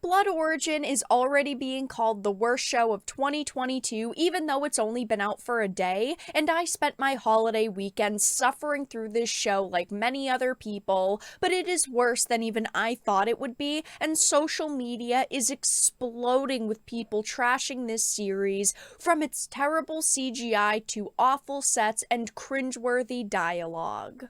Blood Origin is already being called the worst show of 2022, even though it's only been out for a day, and I spent my holiday weekend suffering through this show like many other people, but it is worse than even I thought it would be, and social media is exploding with people trashing this series, from its terrible CGI to awful sets and cringeworthy dialogue.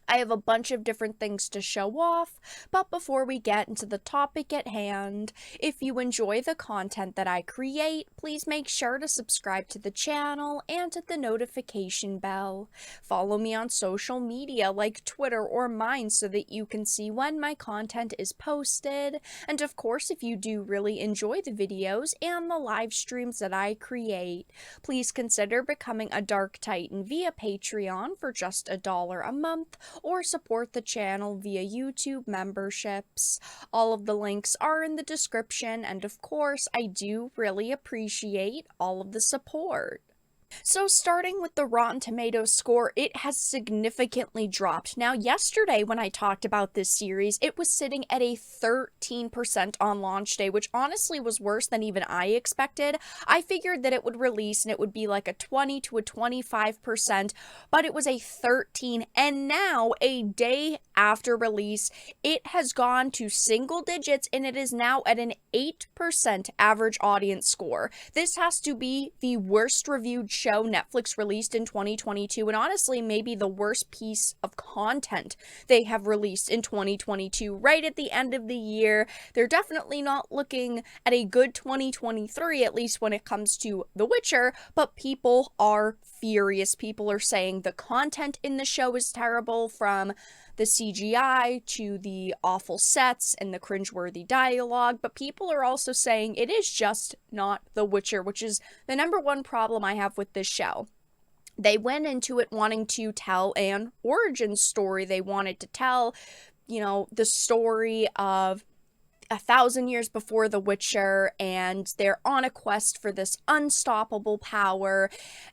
I have a bunch of different things to show off, but before we get into the topic at hand, if you enjoy the content that I create, please make sure to subscribe to the channel and hit the notification bell. Follow me on social media like Twitter or mine so that you can see when my content is posted. And of course, if you do really enjoy the videos and the live streams that I create, please consider becoming a Dark Titan via Patreon for just $1 a month, or support the channel via YouTube memberships. All of the links are in the description, and of course, I do really appreciate all of the support. So starting with the Rotten Tomatoes score, it has significantly dropped. Now, yesterday when I talked about this series, it was sitting at a 13% on launch day, which honestly was worse than even I expected. I figured that it would release and it would be like a 20 to a 25%, but it was a 13, and now a day after release, it has gone to single digits and it is now at an 8% average audience score. This has to be the worst reviewed show Netflix released in 2022, and honestly maybe the worst piece of content they have released in 2022 right at the end of the year. They're definitely not looking at a good 2023, at least when it comes to The Witcher, but people are furious. People are saying the content in the show is terrible, from the CGI to the awful sets and the cringeworthy dialogue, but people are also saying it is just not The Witcher, which is the number one problem I have with this show. They went into it wanting to tell an origin story. They wanted to tell, the story of 1,000 years before The Witcher, and they're on a quest for this unstoppable power,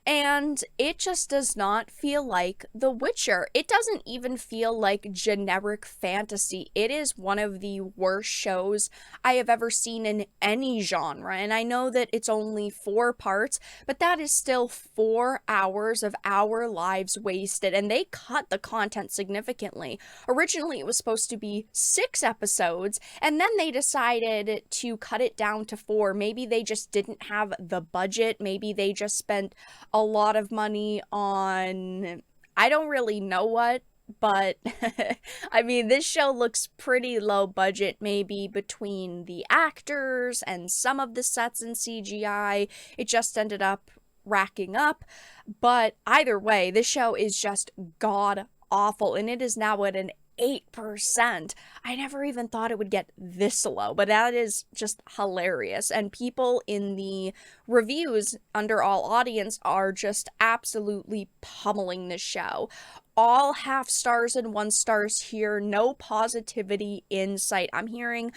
and it just does not feel like The Witcher. It doesn't even feel like generic fantasy. It is one of the worst shows I have ever seen in any genre, and I know that it's only 4 parts, but that is still 4 hours of our lives wasted, and they cut the content significantly. Originally, it was supposed to be 6 episodes, and then they decided to cut it down to 4. Maybe they just didn't have the budget. Maybe they just spent a lot of money on, I don't really know what, but I mean, this show looks pretty low budget, maybe between the actors and some of the sets and CGI. It just ended up racking up. But either way, this show is just god awful, and it is now at an 8%. I never even thought it would get this low, but that is just hilarious. And people in the reviews under all audience are just absolutely pummeling this show. All half stars and 1 stars here, no positivity in sight. I'm hearing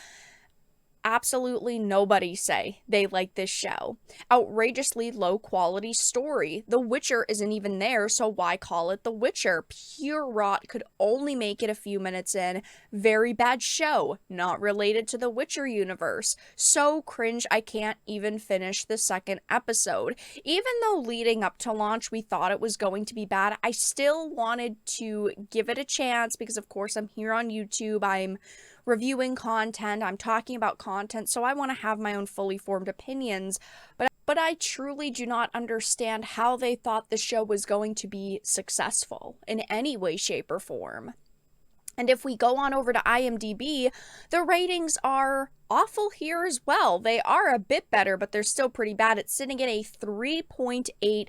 absolutely nobody say they like this show. Outrageously low quality story. The Witcher isn't even there, so why call it The Witcher? Pure rot, could only make it a few minutes in. Very bad show, not related to the Witcher universe. So cringe I can't even finish the 2nd episode. Even though leading up to launch we thought it was going to be bad, I still wanted to give it a chance because of course I'm here on YouTube, I'm reviewing content, I'm talking about content, so I want to have my own fully formed opinions, but I truly do not understand how they thought the show was going to be successful in any way, shape, or form. And if we go on over to IMDb, the ratings are awful here as well. They are a bit better, but they're still pretty bad. It's sitting at a 3.8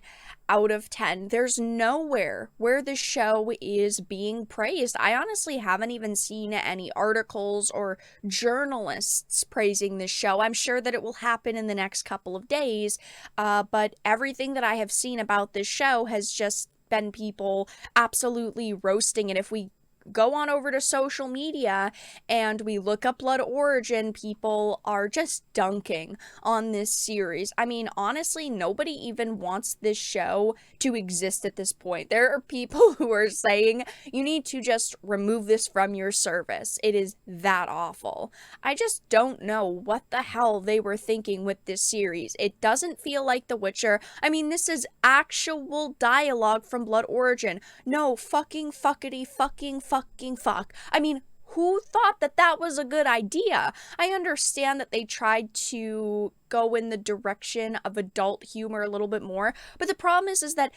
out of 10. There's nowhere where the show is being praised. I honestly haven't even seen any articles or journalists praising this show. I'm sure that it will happen in the next couple of days, but everything that I have seen about this show has just been people absolutely roasting it. If we go on over to social media and we look up Blood Origin, people are just dunking on this series. I mean, honestly, nobody even wants this show to exist at this point. There are people who are saying you need to just remove this from your service. It is that awful. I just don't know what the hell they were thinking with this series. It doesn't feel like The Witcher. I mean, this is actual dialogue from Blood Origin. No fucking fuckity fucking fuck. I mean, who thought that that was a good idea? I understand that they tried to go in the direction of adult humor a little bit more, but the problem is that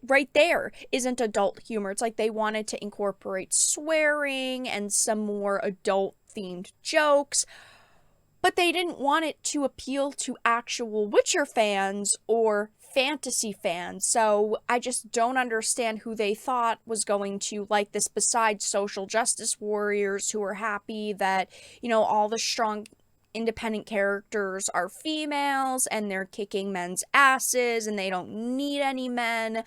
right there isn't adult humor. It's like they wanted to incorporate swearing and some more adult themed jokes, but they didn't want it to appeal to actual Witcher fans or fantasy fans. So I just don't understand who they thought was going to like this, besides social justice warriors who are happy that, all the strong independent characters are females and they're kicking men's asses and they don't need any men.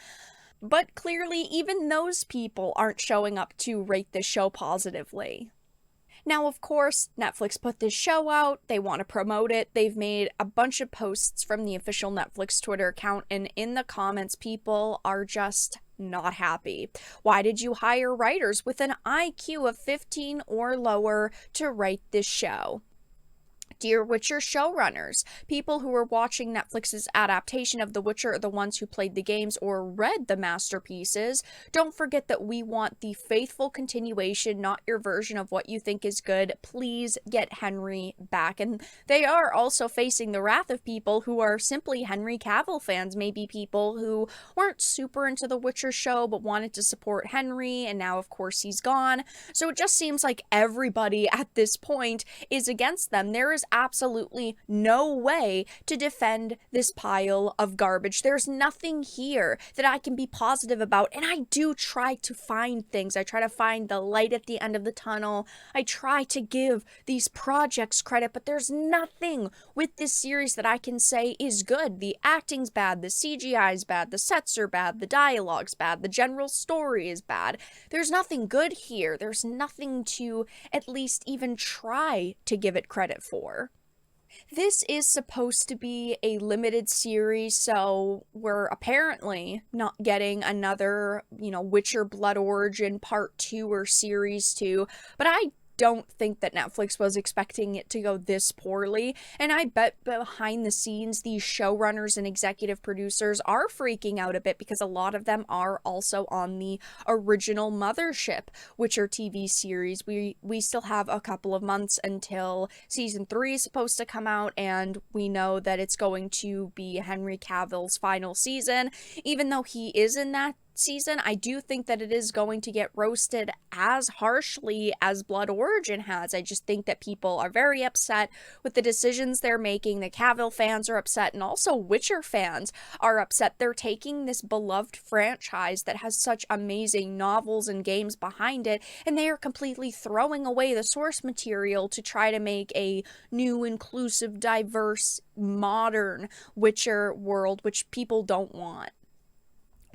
But clearly even those people aren't showing up to rate this show positively. Now, of course, Netflix put this show out. They want to promote it. They've made a bunch of posts from the official Netflix Twitter account, and in the comments, people are just not happy. Why did you hire writers with an IQ of 15 or lower to write this show? Dear Witcher showrunners, people who are watching Netflix's adaptation of The Witcher are the ones who played the games or read the masterpieces. Don't forget that we want the faithful continuation, not your version of what you think is good. Please get Henry back. And they are also facing the wrath of people who are simply Henry Cavill fans, maybe people who weren't super into The Witcher show but wanted to support Henry, and now of course he's gone. So it just seems like everybody at this point is against them. There is absolutely no way to defend this pile of garbage. There's nothing here that I can be positive about, and I do try to find things. I try to find the light at the end of the tunnel. I try to give these projects credit, but there's nothing with this series that I can say is good. The acting's bad, the CGI's bad, the sets are bad, the dialogue's bad, the general story is bad. There's nothing good here. There's nothing to at least even try to give it credit for. This is supposed to be a limited series, so we're apparently not getting another, Witcher Blood Origin Part 2 or Series 2, but I don't think that Netflix was expecting it to go this poorly, and I bet behind the scenes these showrunners and executive producers are freaking out a bit because a lot of them are also on the original Mothership Witcher TV series. We still have a couple of months until season 3 is supposed to come out, and we know that it's going to be Henry Cavill's final season. Even though he is in that season, I do think that it is going to get roasted as harshly as Blood Origin has. I just think that people are very upset with the decisions they're making. The Cavill fans are upset, and also Witcher fans are upset. They're taking this beloved franchise that has such amazing novels and games behind it, and they are completely throwing away the source material to try to make a new, inclusive, diverse, modern Witcher world, which people don't want.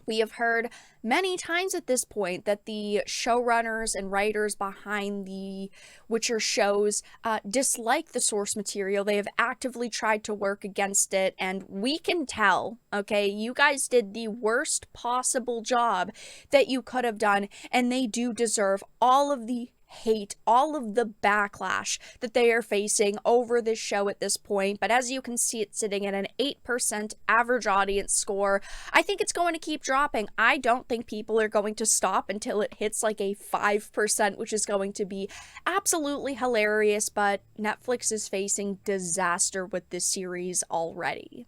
We have heard many times at this point that the showrunners and writers behind the Witcher shows dislike the source material. They have actively tried to work against it, and we can tell, okay, you guys did the worst possible job that you could have done, and they do deserve all of the hate, all of the backlash that they are facing over this show at this point. But as you can see, it's sitting at an 8% average audience score. I think it's going to keep dropping. I don't think people are going to stop until it hits like a 5%, which is going to be absolutely hilarious, but Netflix is facing disaster with this series already.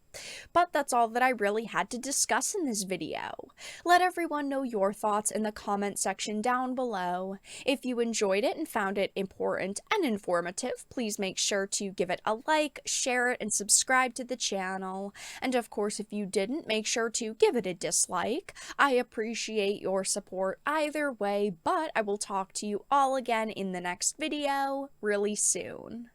But that's all that I really had to discuss in this video. Let everyone know your thoughts in the comment section down below. If you enjoyed it and found it important and informative, please make sure to give it a like, share it, and subscribe to the channel. And of course, if you didn't, make sure to give it a dislike. I appreciate your support either way, but I will talk to you all again in the next video really soon.